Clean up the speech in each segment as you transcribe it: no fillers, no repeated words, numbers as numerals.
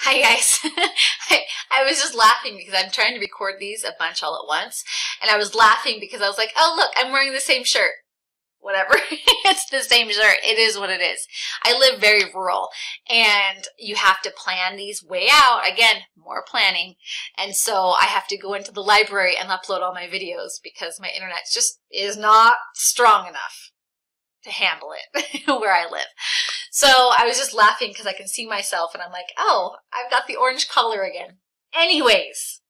Hi guys. I was just laughing because I'm trying to record these a bunch all at once, and I was laughing because I was like, oh look, I'm wearing the same shirt. Whatever. It's the same shirt. It is what it is. I live very rural, and you have to plan these way out. Again, more planning. And so I have to go into the library and upload all my videos because my internet just is not strong enough to handle it where I live. So I was just laughing because I can see myself and I'm like, oh, I've got the orange color again. Anyways,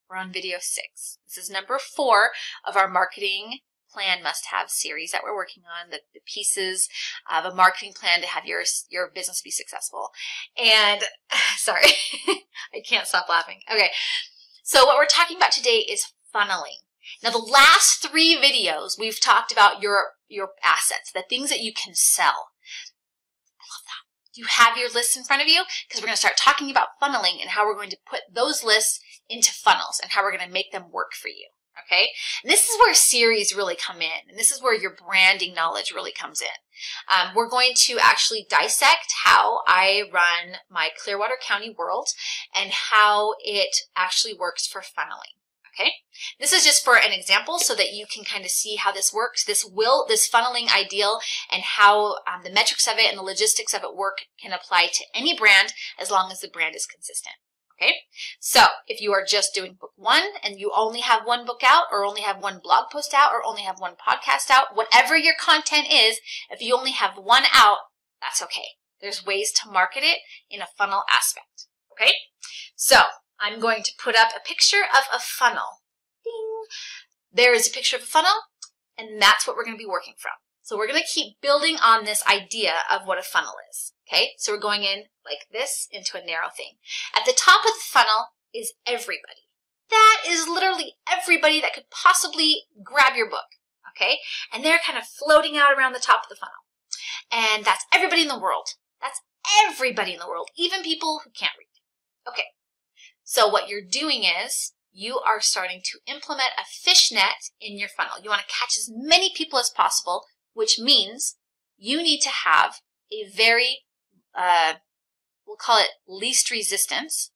we're on video 6. This is number 4 of our marketing plan must-have series that we're working on, the pieces of a marketing plan to have your business be successful. And sorry, I can't stop laughing. Okay, so what we're talking about today is funneling. Now, the last 3 videos, we've talked about your assets, the things that you can sell. I love that. You have your lists in front of you because we're going to start talking about funneling and how we're going to put those lists into funnels and how we're going to make them work for you. Okay? And this is where series really come in, and this is where your branding knowledge really comes in. We're going to actually dissect how I run my Clearwater County world and how it actually works for funneling. Okay, this is just for an example so that you can kind of see how this works. This funneling ideal and how the metrics of it and the logistics of it work can apply to any brand as long as the brand is consistent. Okay, so if you are just doing book 1 and you only have 1 book out or only have 1 blog post out or only have 1 podcast out, whatever your content is, if you only have 1 out, that's okay. There's ways to market it in a funnel aspect. Okay, so I'm going to put up a picture of a funnel. Ding! There is a picture of a funnel, and that's what we're going to be working from. So we're going to keep building on this idea of what a funnel is. Okay, so we're going in like this into a narrow thing. At the top of the funnel is everybody. That is literally everybody that could possibly grab your book. Okay, and they're kind of floating out around the top of the funnel. And that's everybody in the world. That's everybody in the world, even people who can't read. Okay. So what you're doing is you are starting to implement a fishnet in your funnel. You want to catch as many people as possible, which means you need to have a very, we'll call it least resistance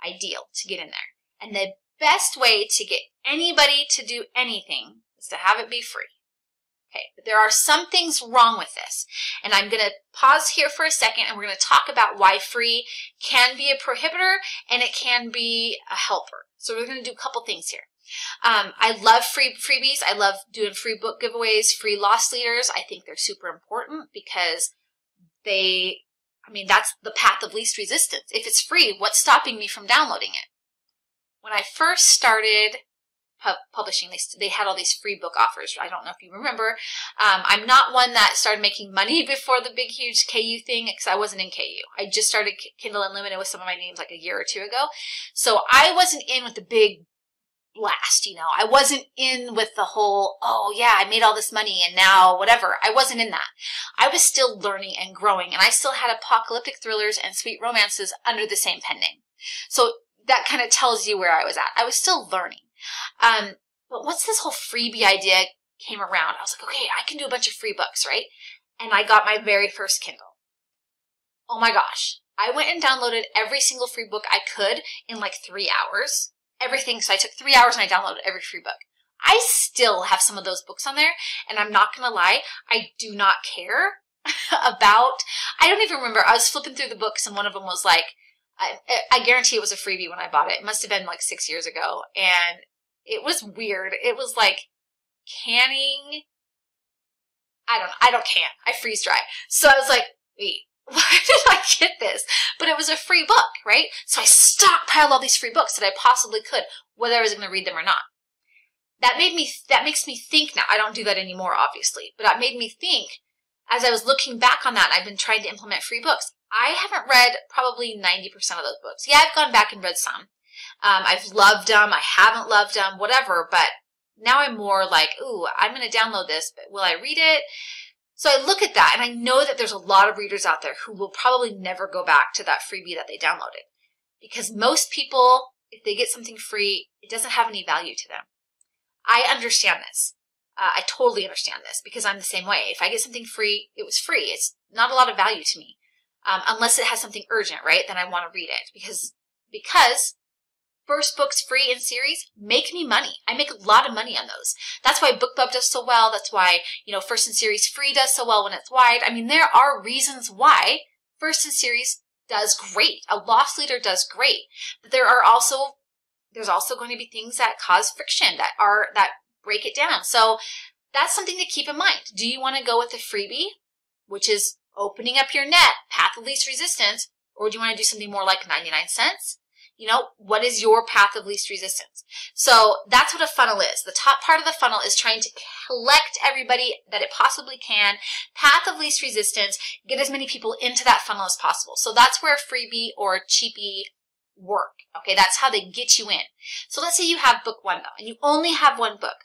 ideal to get in there. And the best way to get anybody to do anything is to have it be free. Okay, but there are some things wrong with this. And I'm going to pause here for a second and we're going to talk about why free can be a prohibitor and it can be a helper. So we're going to do a couple things here. I love freebies. I love doing free book giveaways, free loss leaders. I think they're super important because that's the path of least resistance. If it's free, what's stopping me from downloading it? When I first started publishing, they had all these free book offers. I don't know if you remember. I'm not one that started making money before the big, huge KU thing because I wasn't in KU. I just started Kindle Unlimited with some of my names like a year or 2 ago. So I wasn't in with the big blast, I wasn't in with the whole, oh yeah, I made all this money and now whatever. I wasn't in that. I was still learning and growing, and I still had apocalyptic thrillers and sweet romances under the same pen name. So that kind of tells you where I was at. I was still learning. But once this whole freebie idea came around, I was like, okay, I can do a bunch of free books, right? And I got my very first Kindle. Oh my gosh. I went and downloaded every single free book I could in like 3 hours. Everything. So I took 3 hours and I downloaded every free book. I still have some of those books on there, and I'm not going to lie, I do not care about, I don't even remember, I was flipping through the books and one of them was like, I guarantee it was a freebie when I bought it. It must have been like 6 years ago, and it was weird. It was like canning. I don't can. I freeze dry. So I was like, wait, why did I get this? But it was a free book, right? So I stockpiled all these free books that I possibly could, whether I was going to read them or not. That makes me think now. I don't do that anymore, obviously, but that made me think as I was looking back on that, and I've been trying to implement free books. I haven't read probably 90% of those books. Yeah, I've gone back and read some. I've loved them. I haven't loved them, whatever. But now I'm more like, ooh, I'm going to download this, but will I read it? So I look at that, and I know that there's a lot of readers out there who will probably never go back to that freebie that they downloaded. Because most people, if they get something free, it doesn't have any value to them. I understand this. I totally understand this because I'm the same way. If I get something free, it was free. It's not a lot of value to me. unless it has something urgent, right? Then I want to read it because first books free in series make me money. I make a lot of money on those. That's why BookBub does so well. That's why, first in series free does so well when it's wide. I mean, there are reasons why first in series does great. A loss leader does great. But there's also going to be things that cause friction, that break it down. So that's something to keep in mind. Do you want to go with the freebie, which is opening up your net, path of least resistance, or do you want to do something more like 99 cents? What is your path of least resistance? So that's what a funnel is. The top part of the funnel is trying to collect everybody that it possibly can, path of least resistance, get as many people into that funnel as possible. So that's where a freebie or a cheapie work. Okay, that's how they get you in. So let's say you have book one though, and you only have one book.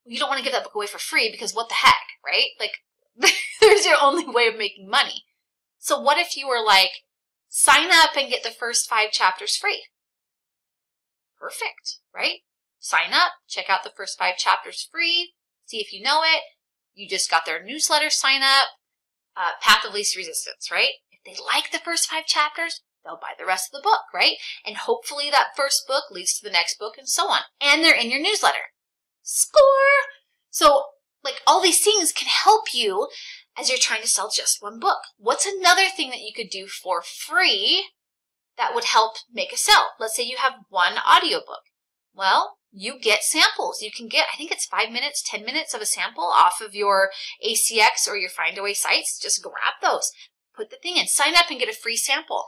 You don't want to give that book away for free because what the heck, right? Like, there's your only way of making money. So what if you were like, sign up and get the first 5 chapters free? Perfect, right? Sign up, check out the first 5 chapters free, see if you know it. You just got their newsletter, sign up, path of least resistance, right? If they like the first 5 chapters, they'll buy the rest of the book, right? And hopefully that first book leads to the next book and so on. And they're in your newsletter. Score! So, like, all these things can help you as you're trying to sell just one book. What's another thing that you could do for free that would help make a sale? Let's say you have one audiobook. Well, you get samples. You can get, I think it's 5 minutes, 10 minutes of a sample off of your ACX or your Findaway sites. Just grab those. Put the thing in. Sign up and get a free sample.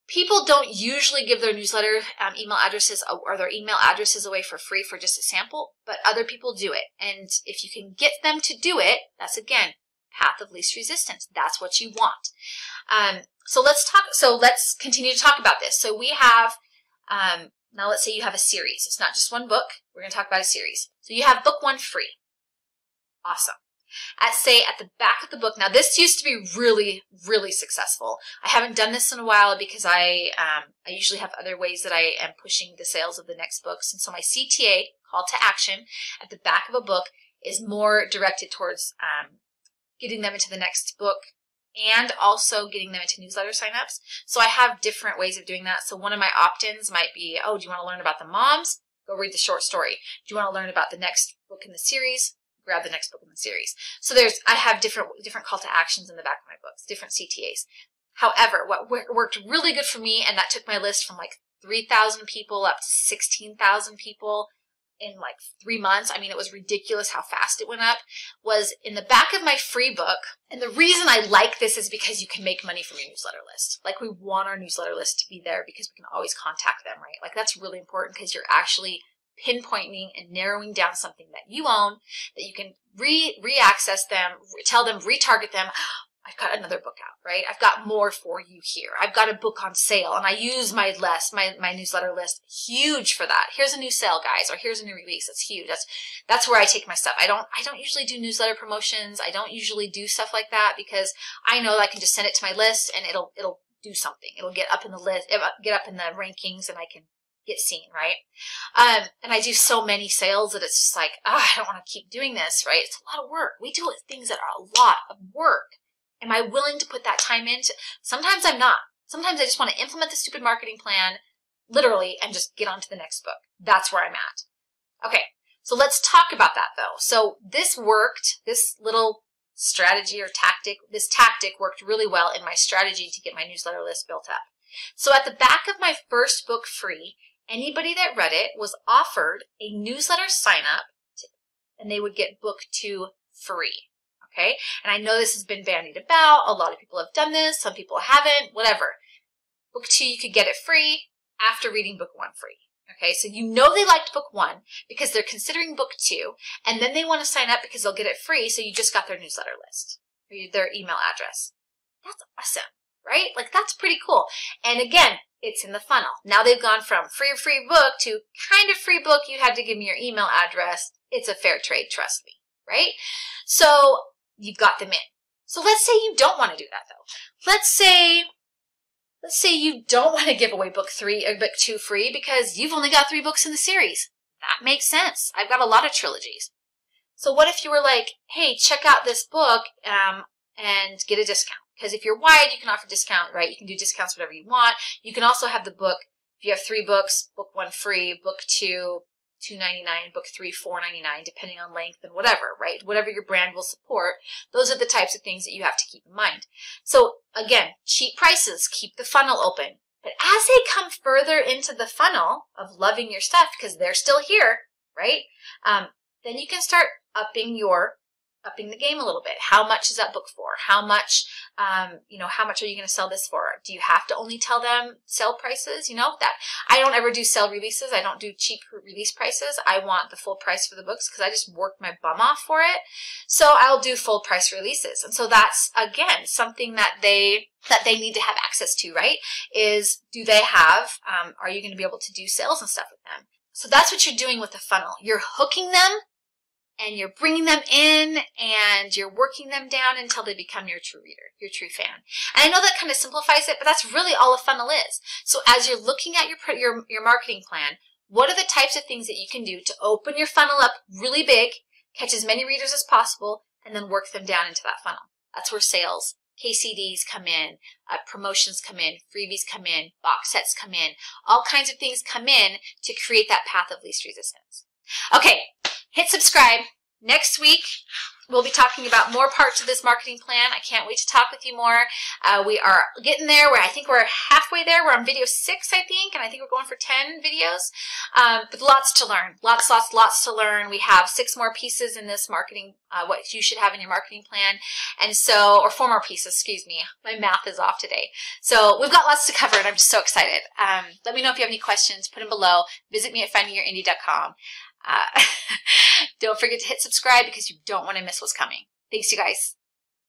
People don't usually give their newsletter email addresses or their email addresses away for free for just a sample, but other people do it. And if you can get them to do it, that's again, path of least resistance. That's what you want. So let's continue to talk about this. So we have, now let's say you have a series. It's not just one book. We're going to talk about a series. So you have book one free. Awesome. At the back of the book, now this used to be really, really successful. I haven't done this in a while because I usually have other ways that I am pushing the sales of the next books. And so my CTA, call to action, at the back of a book is more directed towards getting them into the next book and also getting them into newsletter signups. So I have different ways of doing that. So one of my opt-ins might be, oh, do you want to learn about the moms? Go read the short story. Do you want to learn about the next book in the series? Grab the next book in the series. So I have different call to actions in the back of my books, different CTAs. However, what worked really good for me, and that took my list from like 3,000 people up to 16,000 people in like 3 months. I mean, it was ridiculous how fast it went up, was in the back of my free book. And the reason I like this is because you can make money from your newsletter list. Like, we want our newsletter list to be there because we can always contact them, right? Like, that's really important because you're actually pinpointing and narrowing down something that you own, that you can re-access them, tell them, retarget them. I've got another book out, right? I've got more for you here. I've got a book on sale, and I use my newsletter list huge for that. Here's a new sale, guys, or here's a new release. That's huge. That's where I take my stuff. I don't usually do newsletter promotions. I don't usually do stuff like that because I know that I can just send it to my list and it'll do something. It'll get up in the list, get up in the rankings, and I can get seen, right? And I do so many sales that it's just like, I don't want to keep doing this, right? It's a lot of work. We do things that are a lot of work. Am I willing to put that time into? Sometimes I'm not. Sometimes I just want to implement the stupid marketing plan, literally, and just get on to the next book. That's where I'm at. Okay, so let's talk about that though. So this worked, this little strategy or tactic, this tactic worked really well in my strategy to get my newsletter list built up. So at the back of my first book free, anybody that read it was offered a newsletter sign up and they would get book 2 free. Okay, and I know this has been bandied about. A lot of people have done this. Some people haven't, whatever. Book 2, you could get it free after reading book 1 free. Okay, so you know they liked book 1 because they're considering book 2, and then they want to sign up because they'll get it free, so you just got their newsletter list, or their email address. That's awesome, right? Like, that's pretty cool. And again, it's in the funnel. Now they've gone from free book to kind of free book. You had to give me your email address. It's a fair trade, trust me, right? So you've got them in. So let's say you don't want to do that though. Let's say you don't want to give away book 3 or book 2 free because you've only got 3 books in the series. That makes sense. I've got a lot of trilogies. So what if you were like, hey, check out this book and get a discount. Because if you're wide, you can offer discount, right? You can do discounts whatever you want. You can also have the book, if you have 3 books, book 1 free, book 2, $2.99, book 3, $4.99, depending on length and whatever, right? Whatever your brand will support, those are the types of things that you have to keep in mind. So again, cheap prices, keep the funnel open. But as they come further into the funnel of loving your stuff, because they're still here, right? Then you can start upping the game a little bit. How much is that book for? How much, how much are you going to sell this for? Do you have to only tell them sale prices? That I don't ever do sale releases. I don't do cheap release prices. I want the full price for the books because I just worked my bum off for it. So I'll do full price releases. And so that's, again, something that they need to have access to, right? Is do they have, are you going to be able to do sales and stuff with them? So that's what you're doing with the funnel. You're hooking them, and you're bringing them in, and you're working them down until they become your true reader, your true fan. And I know that kind of simplifies it, but that's really all a funnel is. So as you're looking at your marketing plan, what are the types of things that you can do to open your funnel up really big, catch as many readers as possible, and then work them down into that funnel? That's where sales, KCDs come in, promotions come in, freebies come in, box sets come in, all kinds of things come in to create that path of least resistance. Okay, hit subscribe. Next week, we'll be talking about more parts of this marketing plan. I can't wait to talk with you more. We are getting there. I think we're halfway there. We're on video 6, I think, and I think we're going for 10 videos. But lots to learn. Lots to learn. We have 6 more pieces in this marketing, what you should have in your marketing plan. And so, or 4 more pieces, excuse me. My math is off today. So we've got lots to cover, and I'm just so excited. Let me know if you have any questions. Put them below. Visit me at findingyourindie.com. Don't forget to hit subscribe because you don't want to miss what's coming. Thanks, you guys.